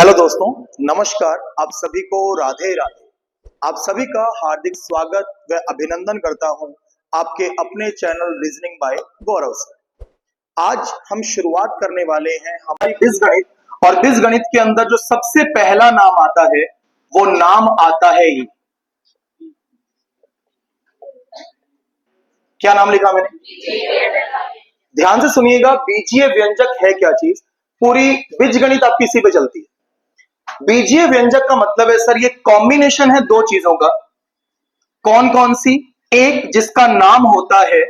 Hello दोस्तों, नमस्कार। आप सभी को राधे राधे। आप सभी का हार्दिक स्वागत व अभिनंदन करता हूं आपके अपने चैनल रीजनिंग बाय गौरव से। आज हम शुरुआत करने वाले हैं हमारी बीजगणित, और बीजगणित के अंदर जो सबसे पहला नाम आता है वो नाम आता है ई। क्या नाम लिखा मैंने? ध्यान से सुनिएगा, बीजीय व्यंजक है क्या चीज। पूरी बीजगणित आपकी इसी पे चलती है। बीजीय व्यंजक का मतलब है सर ये कॉम्बिनेशन है दो चीजों का। कौन कौन सी? एक जिसका नाम होता है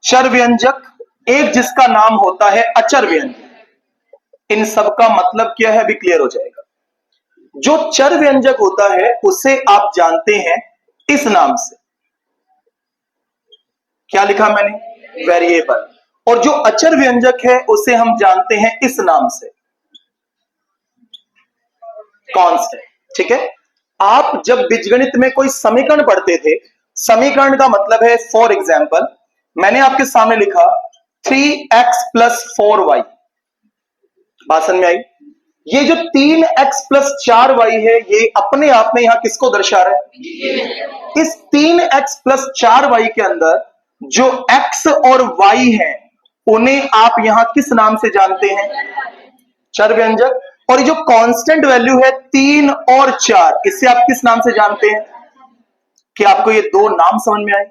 चर व्यंजक, एक जिसका नाम होता है अचर व्यंजक। इन सब का मतलब क्या है अभी क्लियर हो जाएगा। जो चर व्यंजक होता है उसे आप जानते हैं इस नाम से। क्या लिखा मैंने? वेरिएबल। और जो अचर व्यंजक है उसे हम जानते हैं इस नाम से, कांस्टेंट। ठीक है। आप जब बीजगणित में कोई समीकरण पढ़ते थे, समीकरण का मतलब है, फॉर एग्जाम्पल मैंने आपके सामने लिखा 3x + 4y। बात समझ में आई? ये जो 3x + 4y है ये अपने आप में यहां किसको दर्शा रहा है? इस 3x + 4y के अंदर जो x और y है उन्हें आप यहां किस नाम से जानते हैं? चर व्यंजक। और ये जो कांस्टेंट वैल्यू है 3 और 4, इसे आप किस नाम से जानते हैं? कि आपको ये दो नाम समझ में आए?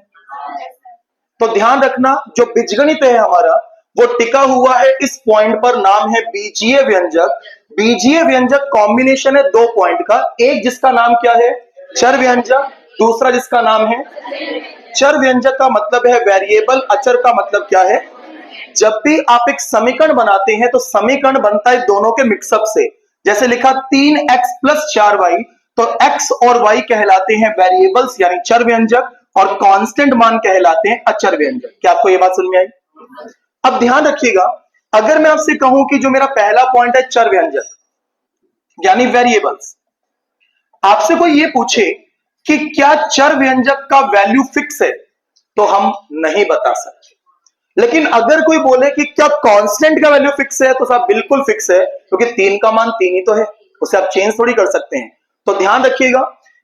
तो ध्यान रखना, जो बीजगणित है हमारा वो टिका हुआ है इस पॉइंट पर, नाम है बीजीय व्यंजक। बीजीय व्यंजक कॉम्बिनेशन है दो पॉइंट का, एक जिसका नाम क्या है? चर व्यंजक, दूसरा जिसका नाम है चर व्यंजक का मतलब है वेरिएबल, अचर का मतलब क्या है? जब भी आप एक समीकरण बनाते हैं तो समीकरण बनता है दोनों के मिक्सअप से। जैसे लिखा 3x + 4y, तो x और y कहलाते हैं वेरिएबल्स यानी चर व्यंजक, और कांस्टेंट मान कहलाते हैं अचर व्यंजक। क्या आपको यह बात समझ में आई? अब ध्यान रखिएगा, अगर मैं आपसे कहूं कि जो मेरा पहला पॉइंट है चर व्यंजक यानी वेरिएबल्स, आपसे कोई ये पूछे कि क्या चर व्यंजक का वैल्यू फिक्स है, तो हम नहीं बता सकते। लेकिन अगर कोई बोले कि क्या कांस्टेंट का वैल्यू फिक्स है, तो साहब बिल्कुल फिक्स है, क्योंकि 3 का मान 3 ही तो है, उसे आप चेंज थोड़ी कर सकते हैं। तो ध्यान रखिएगा,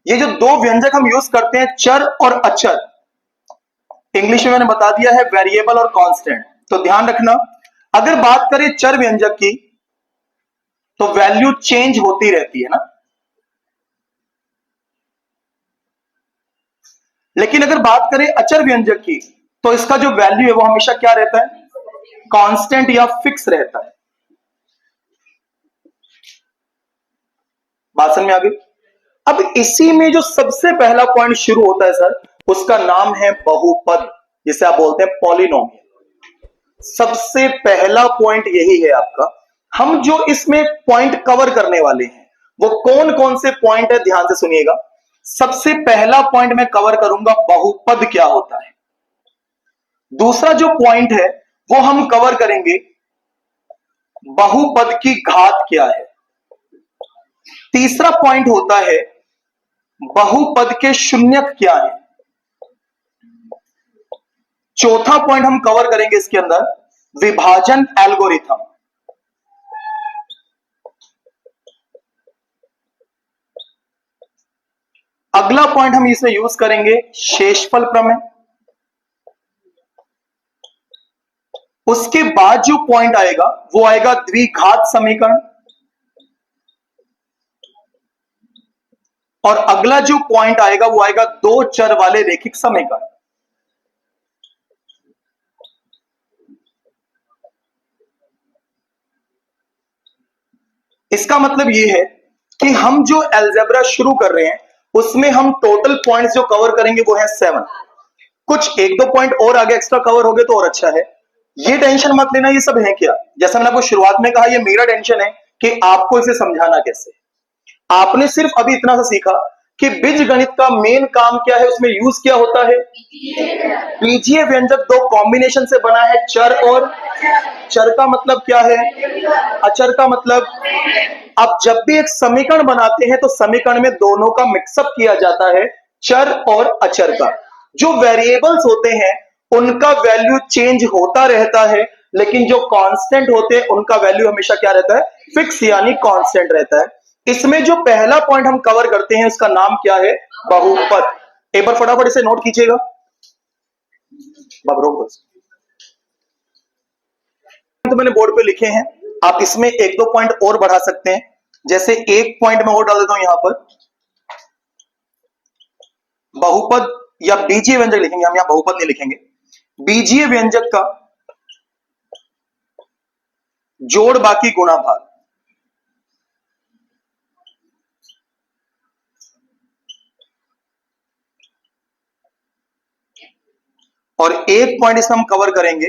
ये जो दो व्यंजक हम यूज करते हैं चर और अचर, इंग्लिश में मैंने बता दिया है वेरिएबल और कांस्टेंट। तो ध्यान रखना, अगर बात करें चर व्यंजक की तो वैल्यू चेंज होती रहती है ना, लेकिन अगर बात करें अचर व्यंजक की तो इसका जो वैल्यू है वो हमेशा क्या रहता है? कांस्टेंट या फिक्स रहता है। बात समझ में आ गई? अब इसी में जो सबसे पहला पॉइंट शुरू होता है सर, उसका नाम है बहुपद, जिसे आप बोलते हैं पॉलिनोमियल। सबसे पहला पॉइंट यही है आपका। हम जो इसमें पॉइंट कवर करने वाले हैं वो कौन कौन से पॉइंट है, ध्यान से सुनिएगा। सबसे पहला पॉइंट मैं कवर करूंगा बहुपद क्या होता है। दूसरा जो पॉइंट है वो हम कवर करेंगे बहुपद की घात क्या है। तीसरा पॉइंट होता है बहुपद के शून्यक क्या है। चौथा पॉइंट हम कवर करेंगे इसके अंदर विभाजन एल्गोरिथम। अगला पॉइंट हम इसमें यूज करेंगे शेषफल प्रमेय। उसके बाद जो पॉइंट आएगा वो आएगा द्विघात समीकरण। और अगला जो पॉइंट आएगा वो आएगा दो चर वाले रैखिक समीकरण। इसका मतलब यह है कि हम जो अलजेब्रा शुरू कर रहे हैं उसमें हम टोटल पॉइंट्स जो कवर करेंगे वो है 7। कुछ एक दो पॉइंट और आगे एक्स्ट्रा कवर हो गए तो और अच्छा है। ये टेंशन मत लेना ये सब है क्या, जैसा मैंने आपको शुरुआत में कहा, ये मेरा टेंशन है कि आपको इसे समझाना कैसे। आपने सिर्फ अभी इतना सा सीखा कि बीजगणित का मेन काम क्या है, उसमें यूज क्या होता है? बीजीय व्यंजक दो कॉम्बिनेशन से बना है, चर और चर का मतलब क्या है? अचर का मतलब। अब जब भी एक समीकरण बनाते हैं तो समीकरण में दोनों का मिक्सअप किया जाता है, चर और अचर का। जो वेरिएबल्स होते हैं उनका वैल्यू चेंज होता रहता है, लेकिन जो कांस्टेंट होते हैं उनका वैल्यू हमेशा क्या रहता है? फिक्स यानी कांस्टेंट रहता है। इसमें जो पहला पॉइंट हम कवर करते हैं उसका नाम क्या है? बहुपद। एक बार फटाफट इसे नोट कीजिएगा। तो मैंने बोर्ड पे लिखे हैं, आप इसमें एक दो पॉइंट और बढ़ा सकते हैं। जैसे एक पॉइंट मैं और डाल देता हूं यहां पर, बहुपद या बीजीय व्यंजक लिखेंगे हम, यहां बहुपद नहीं लिखेंगे। बीजीय व्यंजक का जोड़ बाकी गुणा भाग। और एक पॉइंट इसमें हम कवर करेंगे,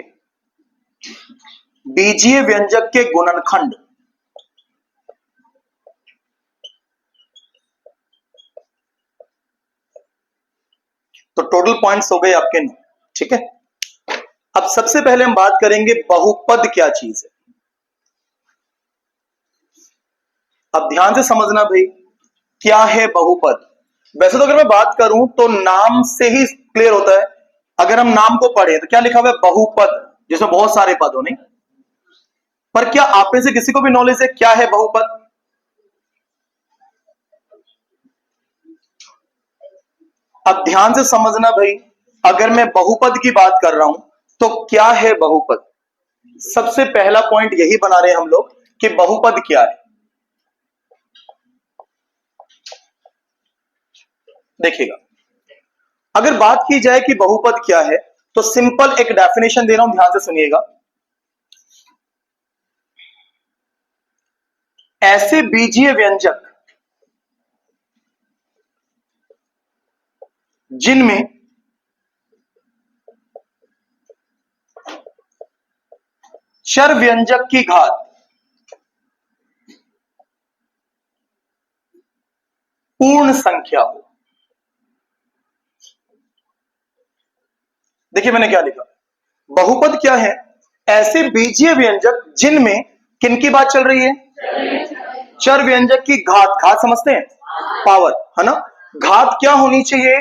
बीजीय व्यंजक के गुणनखंड। तो टोटल पॉइंट्स हो गए आपके 9। ठीक है, अब सबसे पहले हम बात करेंगे बहुपद क्या चीज है। अब ध्यान से समझना भाई, क्या है बहुपद। वैसे तो अगर मैं बात करूं तो नाम से ही क्लियर होता है। अगर हम नाम को पढ़े तो क्या लिखा हुआ है? बहुपद, जिसमें बहुत सारे पद हो। नहीं, पर क्या आप में से किसी को भी नॉलेज है क्या है बहुपद? अब ध्यान से समझना भाई, अगर मैं बहुपद की बात कर रहा हूं तो क्या है बहुपद। सबसे पहला पॉइंट यही बना रहे हैं हम लोग कि बहुपद क्या है। देखिएगा, अगर बात की जाए कि बहुपद क्या है तो सिंपल एक डेफिनेशन दे रहा हूं, ध्यान से सुनिएगा। ऐसे बीजीय व्यंजक जिनमें चर व्यंजक की घात पूर्ण संख्या हो। देखिए मैंने क्या लिखा, बहुपद क्या है? ऐसे बीजीय व्यंजक जिनमें किनकी बात चल रही है? चर व्यंजक की घात। घात समझते हैं, पावर, है ना। घात क्या होनी चाहिए?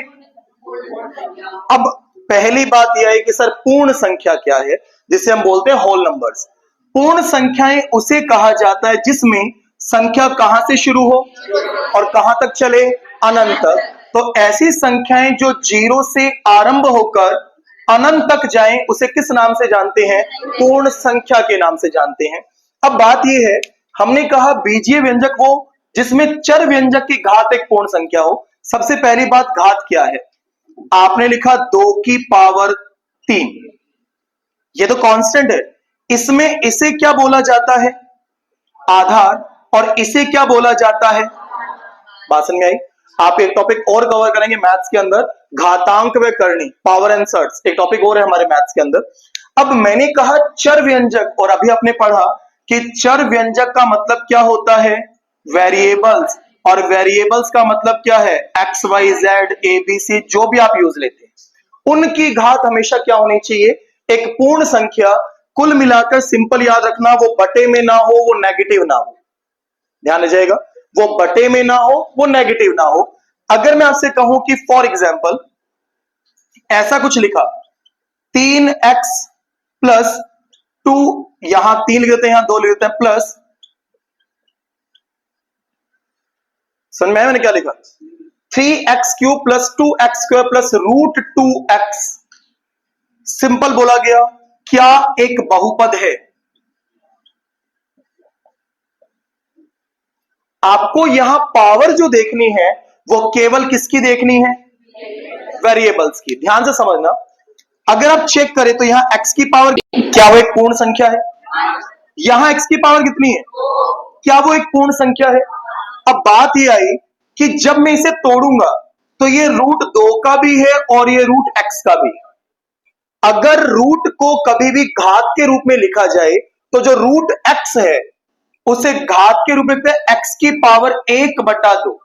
अब पहली बात यह है कि सर पूर्ण संख्या क्या है, जिसे हम बोलते हैं होल नंबर्स। पूर्ण संख्याएं उसे कहा जाता है जिसमें संख्या कहां से शुरू हो और कहां तक चले? अनंत तक। तो ऐसी संख्याएं जो जीरो से आरंभ होकर अनंत तक जाएं उसे किस नाम से जानते हैं? पूर्ण संख्या के नाम से जानते हैं। अब बात यह है, हमने कहा बीजीय व्यंजक वो जिसमें चर व्यंजक की घात एक पूर्ण संख्या हो। सबसे पहली बात, घात क्या है? आपने लिखा 2 की पावर 3, ये तो कांस्टेंट है। इसमें इसे क्या बोला जाता है? आधार। और इसे क्या बोला जाता है? बात समझ में आई? आप एक टॉपिक और कवर करेंगे मैथ्स के अंदर, घातांक व करनी, पावर एंड सर्ट्स, एक टॉपिक और है हमारे मैथ्स के अंदर। अब मैंने कहा चर व्यंजक, और अभी आपने पढ़ा कि चर व्यंजक का मतलब क्या होता है? वेरिएबल्स। और वेरिएबल्स का मतलब क्या है? X Y Z A B C, जो भी आप यूज लेते हैं, उनकी घात हमेशा क्या होनी चाहिए? एक पूर्ण संख्या। कुल मिलाकर सिंपल याद रखना, वो बटे में ना हो, वो नेगेटिव ना हो। ध्यान आ जाएगा, वो बटे में ना हो, वो नेगेटिव ना हो। अगर मैं आपसे कहूं कि फॉर एग्जाम्पल ऐसा कुछ लिखा, 3x प्लस 2, यहां 3 लिख देते हैं, यहां 2 लिख देते हैं, प्लस, समझ में आया मैंने क्या लिखा? 3x³ plus 2x² plus √2x। Simple बोला गया, क्या एक बहुपद है? आपको यहां पावर जो देखनी है वो केवल किसकी देखनी है? वेरिएबल्स की। ध्यान से समझना, अगर आप चेक करें तो यहां x की पावर क्या वो एक पूर्ण संख्या है? यहां x की पावर कितनी है? क्या वो एक पूर्ण संख्या है? अब बात यह आई कि जब मैं इसे तोड़ूंगा तो ये √2 का भी है और ये √x का भी। अगर रूट को कभी भी घात के रूप में लिखा जाए तो जो √x है उसे घात के रूप में x की पावर 1/2,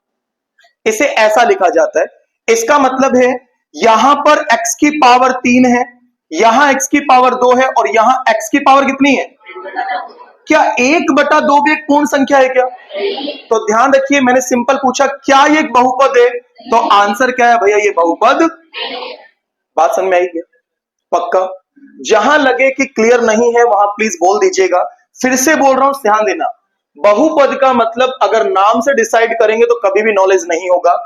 इसे ऐसा लिखा जाता है। इसका मतलब है यहां पर x की पावर 3 है, यहां x की पावर 2 है और यहां x की पावर कितनी है? क्या 1/2 भी एक पूर्ण संख्या है क्या? तो ध्यान रखिए, मैंने सिंपल पूछा क्या ये एक बहुपद है, तो आंसर क्या है भैया? ये बहुपद। बात समझ में आई क्या? पक्का? जहां लगे कि क्लियर नहीं है वहां प्लीज बोल दीजिएगा। फिर से बोल रहा हूं, ध्यान देना, बहुपद का मतलब अगर नाम से डिसाइड करेंगे तो कभी भी नॉलेज नहीं होगा।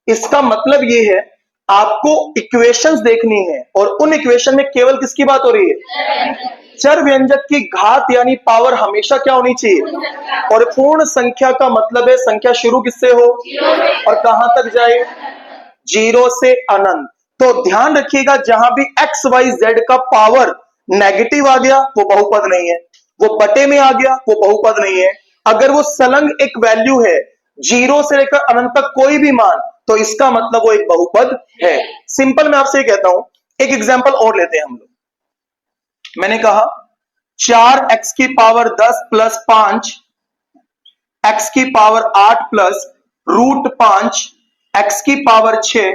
इसका मतलब ये है आपको इक्वेशंस देखनी है और उन इक्वेशन में केवल किसकी बात हो रही है? चर व्यंजक की घात यानी पावर हमेशा क्या होनी चाहिए? और पूर्ण संख्या का मतलब है संख्या शुरू किससे हो और कहां तक जाए? जीरो से अनंत। तो ध्यान रखिएगा जहां भी एक्स वाई जेड का पावर नेगेटिव आ गया वो बहुपद नहीं है, वो बटे में आ गया वो बहुपद नहीं है। अगर वो सलंग एक वैल्यू है जीरो से लेकर अनंत तक कोई भी मान, तो इसका मतलब वो एक बहुपद है। सिंपल मैं आपसे कहता हूं, एक एग्जांपल और लेते हैं हम लोग। मैंने कहा 4x की पावर 10 प्लस 5 x की पावर 8 प्लस रूट 5 x की पावर 6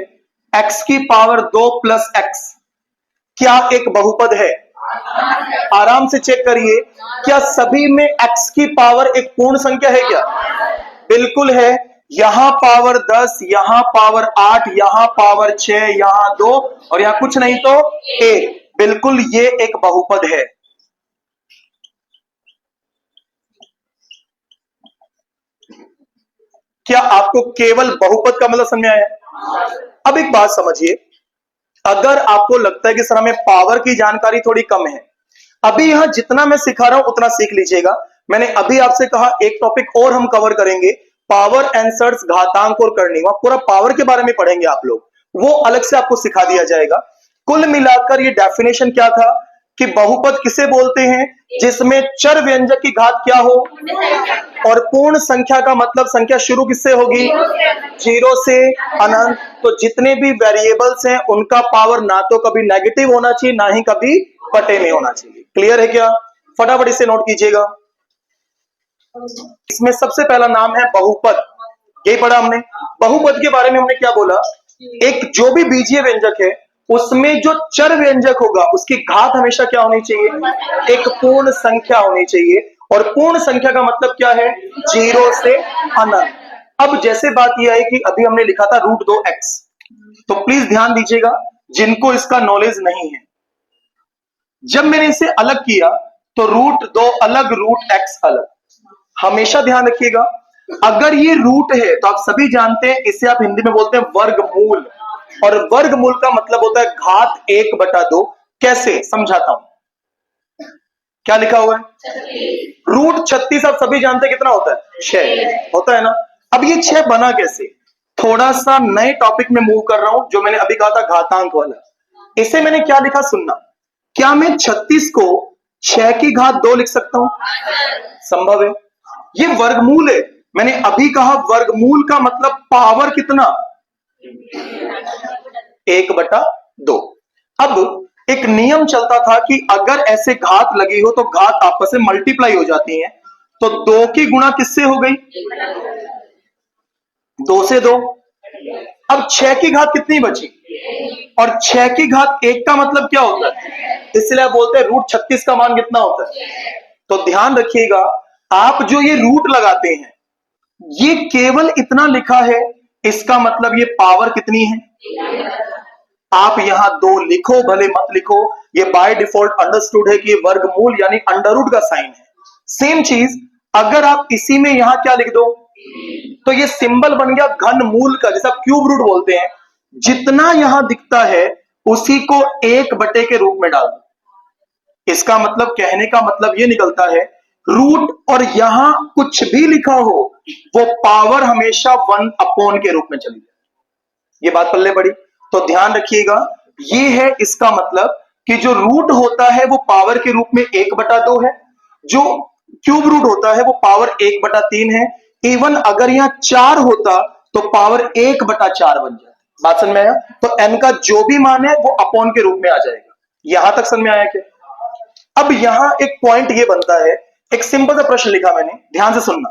x की पावर 2 प्लस x क्या एक बहुपद है? आराम से चेक करिए, क्या सभी में x की पावर एक पूर्ण संख्या है क्या? बिल्कुल है। यहां पावर 10, यहां पावर 8, यहां पावर 6, यहां 2 और यहां कुछ नहीं तो 1। बिल्कुल ये एक बहुपद है। क्या आपको केवल बहुपद का मतलब समझ में आया? अब एक बात समझिए, अगर आपको लगता है कि सर हमें पावर की जानकारी थोड़ी कम है, अभी यहां जितना मैं सिखा रहा हूं उतना सीख लीजिएगा। मैंने अभी आपसे कहा एक टॉपिक और हम कवर करेंगे, पावर आंसर्स, घातांक और करनी, वहां पूरा पावर के बारे में पढ़ेंगे आप लोग, वो अलग से आपको सिखा दिया जाएगा। कुल मिलाकर ये डेफिनेशन क्या था कि बहुपद किसे बोलते हैं? जिसमें चर व्यंजक की घात क्या हो और पूर्ण संख्या का मतलब संख्या शुरू किससे होगी? जीरो से अनंत। तो जितने भी वेरिएबल्स हैं उनका पावर ना तो कभी नेगेटिव होना चाहिए ना ही कभी बटे में होना चाहिए। क्लियर है क्या? फटाफट इसे नोट कीजिएगा। इसमें सबसे पहला नाम है बहुपद। यही पढ़ा हमने। बहुपद के बारे में हमने क्या बोला? एक जो भी बीजीय व्यंजक है उसमें जो चर व्यंजक होगा उसकी घात हमेशा क्या होनी चाहिए? एक पूर्ण संख्या होनी चाहिए। और पूर्ण संख्या का मतलब क्या है? जीरो से अनंत। अब जैसे बात यह है कि अभी हमने लिखा था √2x, तो प्लीज ध्यान दीजिएगा जिनको इसका नॉलेज नहीं है, जब मैंने इसे अलग किया तो √2 अलग, √x अलग। हमेशा ध्यान रखिएगा, अगर ये रूट है तो आप सभी जानते हैं इसे आप हिंदी में बोलते हैं वर्गमूल, और वर्गमूल का मतलब होता है घात 1/2। कैसे समझाता हूं, क्या लिखा हुआ है? √36 आप सभी जानते हैं कितना होता है? 6 होता है ना। अब ये 6 बना कैसे? थोड़ा सा नए टॉपिक में मूव कर रहा हूं, जो मैंने अभी कहा था घातांक वाला। इसे मैंने क्या लिखा सुनना, क्या मैं 36 को 6 की घात 2 लिख सकता हूं? संभव है। ये वर्गमूल है, मैंने अभी कहा वर्गमूल का मतलब पावर कितना? 1/2। अब एक नियम चलता था कि अगर ऐसे घात लगी हो तो घात आपस में मल्टीप्लाई हो जाती है, तो 2 की गुणा किससे हो गई? 2 से 2। अब 6 की घात कितनी बची? और 6 की घात 1 का मतलब क्या होता है? इसलिए आप बोलते हैं √36 का मान कितना होता है? तो ध्यान रखिएगा, आप जो ये रूट लगाते हैं ये केवल इतना लिखा है, इसका मतलब ये पावर कितनी है? आप यहां 2 लिखो भले मत लिखो, ये बाय डिफॉल्ट अंडरस्टूड है कि ये वर्गमूल यानी अंडर का साइन है। सेम चीज अगर आप इसी में यहां क्या लिख दो तो ये सिंबल बन गया घन मूल का, जैसा क्यूब रूट बोलते हैं। जितना यहां दिखता है उसी को 1 के रूप में डाल दो। इसका मतलब कहने का मतलब ये निकलता है रूट और यहां कुछ भी लिखा हो वो पावर हमेशा 1 के रूप में चली जाए। ये बात पल्ले पड़ी, तो ध्यान रखिएगा। ये है इसका मतलब कि जो रूट होता है वो पावर के रूप में 1/2 है, जो क्यूब रूट होता है वो पावर 1/3 है। इवन अगर यहां 4 होता तो पावर 1/4 बन जाए। बात समझ में आया? तो n का जो भी मान है वो अपॉन के रूप में आ जाएगा। यहां तक समझ में आया क्या? अब यहां एक पॉइंट ये बनता है, एक सिंपल सा प्रश्न लिखा मैंने, ध्यान से सुनना।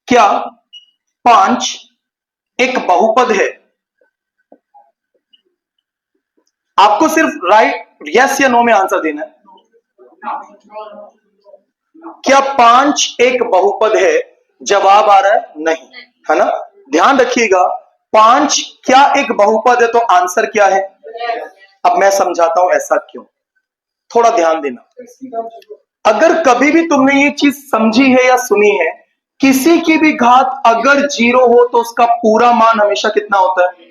क्या 5 एक बहुपद है? आपको सिर्फ राइट यस या नो में आंसर देना है। क्या 5 एक बहुपद है? जवाब आ रहा है नहीं, है ना। ध्यान रखिएगा, 5 क्या एक बहुपद है? तो आंसर क्या है? अब मैं समझाता हूं ऐसा क्यों, थोड़ा ध्यान देना। अगर कभी भी तुमने ये चीज समझी है या सुनी है, किसी की भी घात अगर जीरो हो तो उसका पूरा मान हमेशा कितना होता है?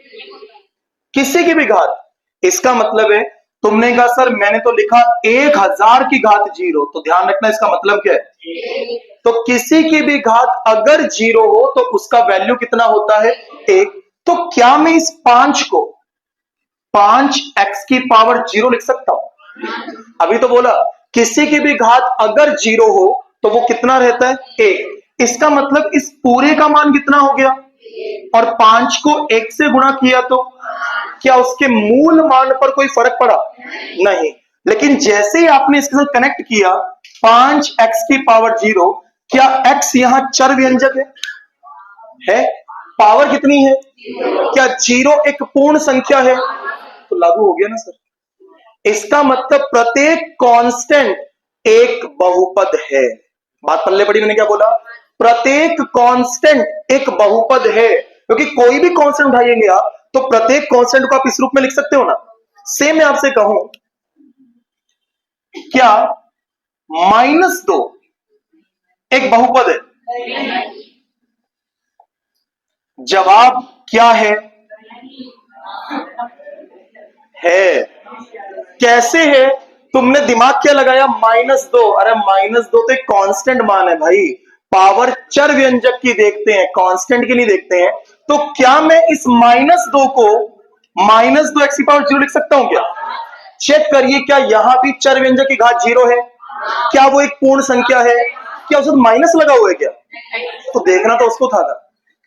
किसी की भी घात। इसका मतलब है, तुमने कहा सर मैंने तो लिखा 1000 की घात जीरो, तो ध्यान रखना इसका मतलब क्या है। तो किसी की भी घात अगर जीरो हो तो उसका वैल्यू कितना होता है? 1। तो क्या मैं इस 5 को 5x की पावर जीरो लिख सकता हूं? अभी तो बोला किसी की भी घात अगर जीरो हो तो वो कितना रहता है? 1। इसका मतलब इस पूरे का मान कितना हो गया? और 5 को 1 से गुणा किया तो क्या उसके मूल मान पर कोई फर्क पड़ा? नहीं। लेकिन जैसे ही आपने इसके साथ कनेक्ट किया 5x की पावर जीरो, क्या x यहां चर व्यंजक है? पावर कितनी है? क्या जीरो एक पूर्ण संख्या है? तो लागू हो गया ना सर। इसका मतलब प्रत्येक कांस्टेंट एक बहुपद है। बात पल्ले पड़ी, मैंने क्या बोला? प्रत्येक कांस्टेंट एक बहुपद है, क्योंकि कोई भी कांस्टेंट उठाएंगे आप तो प्रत्येक कांस्टेंट को आप इस रूप में लिख सकते हो ना। सेम मैं आपसे कहूं, क्या -2 एक बहुपद है? जवाब क्या है? है। कैसे है? तुमने दिमाग क्या लगाया? -2। अरे -2 तो एक कांस्टेंट मान है भाई। पावर चर व्यंजक की देखते हैं, कांस्टेंट की नहीं देखते हैं। तो क्या मैं इस -2 को -2 x की पावर जीरो लिख सकता हूं क्या? चेक करिए, क्या यहां भी चर व्यंजक की घात जीरो है? क्या वो एक पूर्ण संख्या है? क्या उसमें माइनस लगा हुआ है क्या? तो देखना तो उसको था।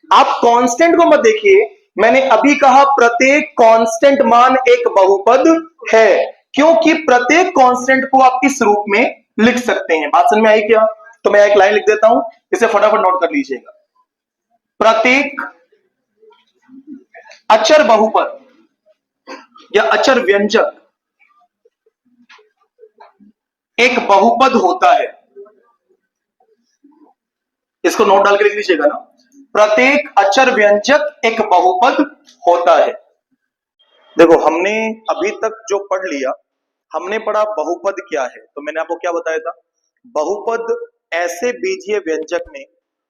आप कांस्टेंट को मत देखिए। मैंने अभी कहा प्रत्येक कांस्टेंट मान एक बहुपद है, क्योंकि प्रत्येक कांस्टेंट को आप इस रूप में लिख सकते हैं। बात समझ में आई क्या? तो मैं एक लाइन लिख देता हूं, इसे फटाफट नोट कर लीजिएगा। प्रत्येक अचर बहुपद या अचर व्यंजक एक बहुपद होता है। इसको नोट डाल के लिख लीजिएगा ना। प्रत्येक अचर व्यंजक एक बहुपद होता है। देखो, हमने अभी तक जो पढ़ लिया, हमने पढ़ा बहुपद क्या है। तो मैंने आपको क्या बताया था? बहुपद ऐसे बीजीय व्यंजक में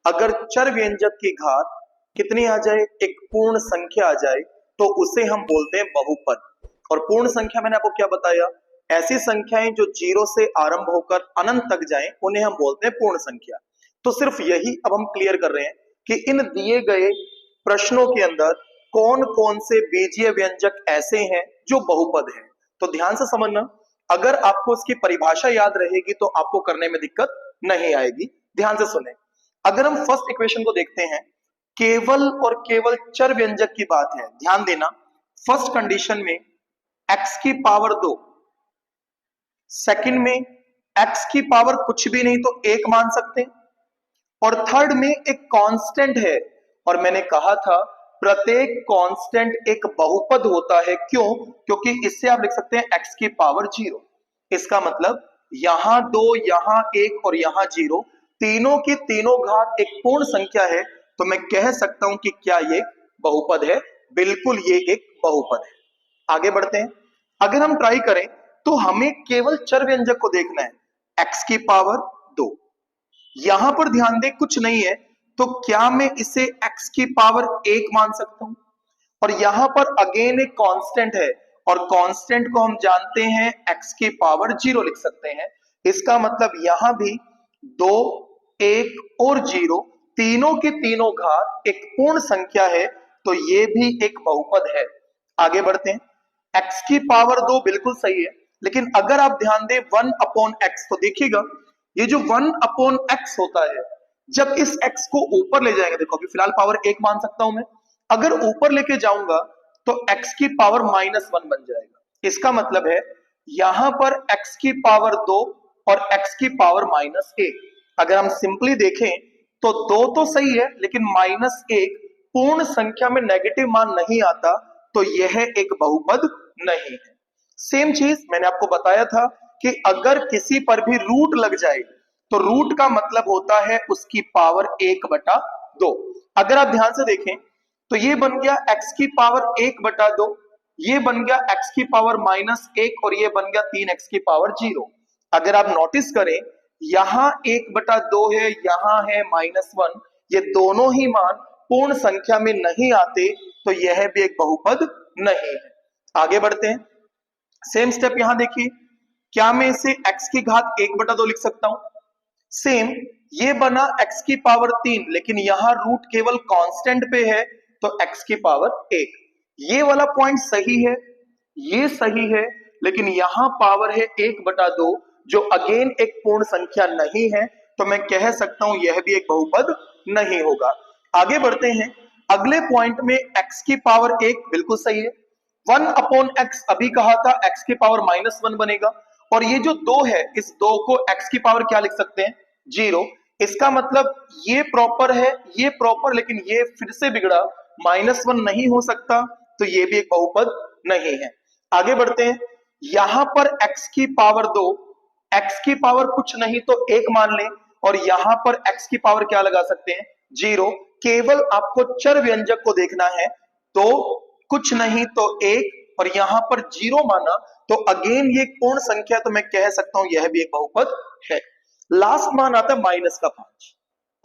अगर चर व्यंजक की घात कितनी आ जाए, एक पूर्ण संख्या आ जाए, तो उसे हम बोलते हैं बहुपद। और पूर्ण संख्या मैंने आपको क्या बताया? ऐसी संख्याएं जो जीरो से आरंभ होकर अनंत तक जाएं, उन्हें हम बोलते हैं पूर्ण संख्या। तो सिर्फ यही अब हम क्लियर कर रहे हैं कि इन दिए गए प्रश्नों के अंदर कौन कौन से बीजीय व्यंजक ऐसे हैं जो बहुपद हैं। तो ध्यान से समझना, अगर आपको इसकी परिभाषा याद रहेगी तो आपको करने में दिक्कत नहीं आएगी। ध्यान से सुने। अगर हम फर्स्ट इक्वेशन को देखते हैं, केवल और केवल चर व्यंजक की बात है। ध्यान देना, फर्स्ट कंडीशन में x की पावर 2, सेकंड में x की पावर कुछ भी नहीं तो 1 मान सकते हैं, और थर्ड में एक कांस्टेंट है। और मैंने कहा था प्रत्येक कांस्टेंट एक बहुपद होता है। क्यों? क्योंकि इससे आप लिख सकते हैं x की पावर 0। इसका मतलब यहां 2, यहां 1 और यहां 0, तीनों की तीनों घात एक पूर्ण संख्या है। तो मैं कह सकता हूं कि क्या ये बहुपद है? बिल्कुल, ये एक बहुपद है। आगे बढ़ते हैं। अगर हम ट्राई करें तो हमें केवल चर व्यंजक को देखना है, x की पावर 2। यहां पर ध्यान दे, कुछ नहीं है, तो क्या मैं इसे x की पावर 1 मान सकता हूं? और यहां पर अगेन एक कांस्टेंट है, और कांस्टेंट को हम जानते हैं x की पावर 0 लिख सकते हैं। इसका मतलब यहां भी 2, 1 और 0, तीनों की तीनों घात एक पूर्ण संख्या है, तो ये भी एक बहुपद है। आगे बढ़ते हैं। x की पावर 2 बिल्कुल सही है, लेकिन अगर आप ध्यान दें 1/x, तो देखिएगा ये जो 1/x होता है, जब इस x को ऊपर ले जाएंगे, देखो अभी फिलहाल पावर 1 मान सकता हूं मैं, अगर ऊपर लेके जाऊंगा तो x की पावर -1 बन जाएगा। इसका मतलब है यहां पर x की पावर 2 और x की पावर -1। अगर हम सिंपली देखें तो 2 तो सही है, लेकिन -1 पूर्ण संख्या में नेगेटिव मान नहीं आता, तो यह एक बहुपद नहीं है। सेम चीज मैंने आपको बताया था कि अगर किसी पर भी रूट लग जाए तो रूट का मतलब होता है उसकी पावर 1/2। अगर आप ध्यान से देखें तो ये बन गया x की पावर 1/2, ये बन गया x की पावर -1 और ये बन गया 3x की पावर 0। अगर आप नोटिस करें यहां 1/2 है, यहां है -1, ये दोनों ही मान पूर्ण संख्या में नहीं आते तो यह भी एक बहुपद नहीं है। आगे बढ़ते हैं, सेम स्टेप यहां देखिए, क्या मैं इसे x की घात 1/2 लिख सकता हूं? सेम, ये बना x की पावर 3, लेकिन यहां रूट केवल कांस्टेंट पे है तो x की पावर 1। ये वाला पॉइंट सही है, ये सही है, लेकिन यहां पावर है 1/2 जो अगेन एक पूर्ण संख्या नहीं है, तो मैं कह सकता हूं यह भी एक बहुपद नहीं होगा। आगे बढ़ते हैं, अगले पॉइंट में x की पावर 1 बिल्कुल सही है, 1/x अभी कहा था, x की पावर -1 बनेगा, और ये जो 2 है, इस 2 को x की पावर क्या लिख सकते हैं? 0। इसका मतलब ये प्रॉपर है, ये प्रॉपर, लेकिन ये फिर से बिगड़ा, -1 नहीं हो सकता, तो ये भी एक बहुपद नहीं है। आगे बढ़ते हैं, यहां पर x की पावर 2, x की पावर कुछ नहीं तो 1 मान लें, और यहां पर x की पावर क्या लगा सकते हैं? 0। केवल आपको चर व्यंजक को देखना है, तो कुछ नहीं तो 1, और यहां पर 0 माना तो अगेन ये पूर्ण संख्या, तो मैं कह सकता हूं यह भी एक बहुपद है। लास्ट मान आता है -5।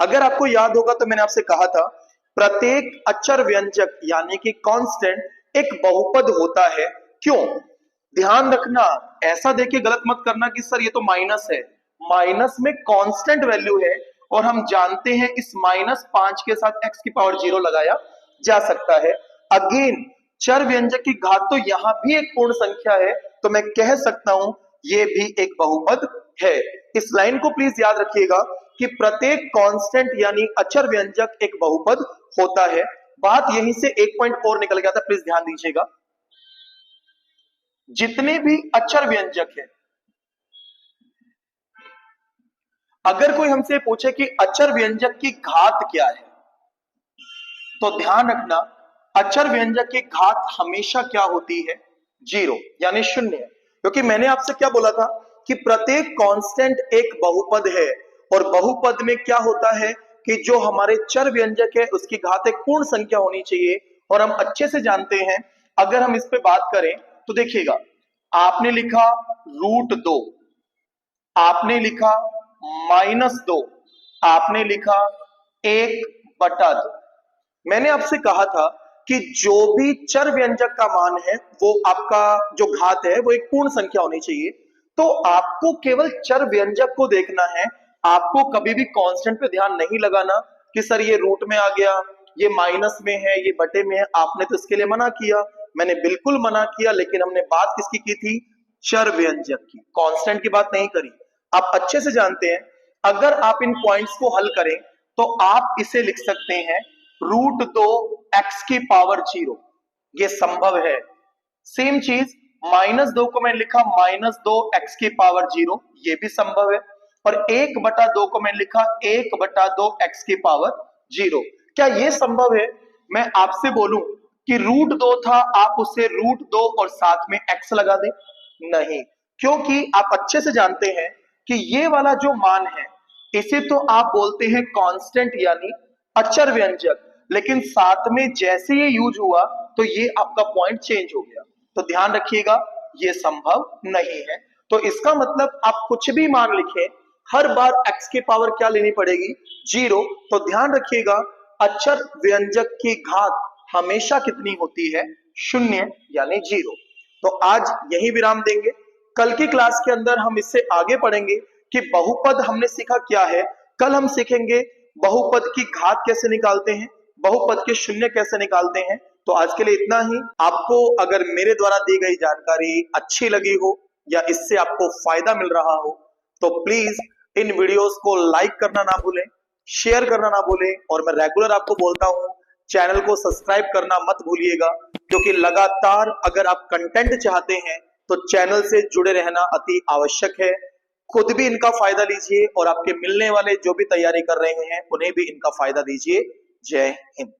अगर आपको याद होगा तो मैंने आपसे कहा था प्रत्येक अचर व्यंजक यानी कि कांस्टेंट एक बहुपद होता है। क्यों? ध्यान रखना, ऐसा देखिए गलत मत करना कि सर ये तो माइनस है, माइनस में कांस्टेंट वैल्यू है, और हम जानते हैं इस -5 के साथ x की पावर 0 लगाया जा सकता है। अगेन चर व्यंजक की घात तो यहां भी एक पूर्ण संख्या है, तो मैं कह सकता हूं ये भी एक बहुपद है। इस लाइन को प्लीज याद रखिएगा कि प्रत्येक कांस्टेंट यानी अचर व्यंजक एक बहुपद होता है। बात यहीं से एक पॉइंट और निकल गया था, प्लीज ध्यान दीजिएगा, जितने भी अचर व्यंजक है, अगर कोई हमसे पूछे कि अचर व्यंजक की घात क्या है, तो ध्यान रखना अचर व्यंजक की घात हमेशा क्या होती है? 0 यानी 0। क्योंकि मैंने आपसे क्या बोला था कि प्रत्येक कांस्टेंट एक बहुपद है, और बहुपद में क्या होता है कि जो हमारे चर व्यंजक है उसकी घात एक पूर्ण संख्या होनी चाहिए, और हम अच्छे से जानते हैं। अगर हम इस पे बात करें तो देखिएगा, आपने लिखा √2, आपने लिखा -2, आपने लिखा 1/2। मैंने आपसे कहा था कि जो भी चर व्यंजक का मान है वो आपका जो घात है वो एक पूर्ण संख्या होनी चाहिए। तो आपको केवल चर व्यंजक को देखना है, आपको कभी भी कांस्टेंट पे ध्यान नहीं लगाना कि सर ये रूट में आ गया, ये माइनस में है, ये बटे में है। आपने तो इसके लिए मना किया, मैंने बिल्कुल मना किया, लेकिन हमने बात किसकी की थी? चर व्यंजक की, कांस्टेंट की बात नहीं करी। आप अच्छे से जानते हैं, अगर आप इन पॉइंट्स को हल करें तो आप इसे लिख सकते हैं √2 x की पावर 0, ये संभव है। सेम चीज -2 को मैं लिखा -2 x की पावर 0, ये भी संभव है। और 1/2 को मैं लिखा 1/2 x की पावर 0। क्या ये संभव है मैं आपसे बोलूं कि √2 था, आप उसे √2 और साथ में x लगा दें? नहीं, क्योंकि आप अच्छे से जानते हैं कि ये वाला जो मान है इसे तो आप बोलते हैं कांस्टेंट यानी अचर व्यंजक, लेकिन साथ में जैसे ये यूज हुआ तो ये आपका पॉइंट चेंज हो गया। तो ध्यान रखिएगा ये संभव नहीं है। तो इसका मतलब आप कुछ भी मान लिखें, हर बार x की पावर क्या लेनी पड़ेगी? 0। तो ध्यान रखिएगा अचर व्यंजक की घात हमेशा कितनी होती है? 0 यानी 0। तो आज यही विराम देंगे, कल की क्लास के अंदर हम इससे आगे पढ़ेंगे कि बहुपद हमने सीखा क्या है। कल हम सीखेंगे बहुपद की घात कैसे निकालते हैं, बहुपद के शून्य कैसे निकालते हैं। तो आज के लिए इतना ही। आपको अगर मेरे द्वारा दी गई जानकारी अच्छी लगी हो या इससे आपको फायदा मिल रहा हो तो प्लीज इन वीडियोस को लाइक करना ना भूलें, शेयर करना ना भूलें, और मैं रेगुलर आपको बोलता हूं चैनल को सब्सक्राइब करना मत भूलिएगा, क्योंकि लगातार अगर आप कंटेंट चाहते हैं तो चैनल से जुड़े रहना अति आवश्यक है। खुद भी इनका फायदा लीजिए और आपके मिलने वाले जो भी तैयारी कर रहे हैं उन्हें भी इनका फायदा दीजिए। जय हिंद।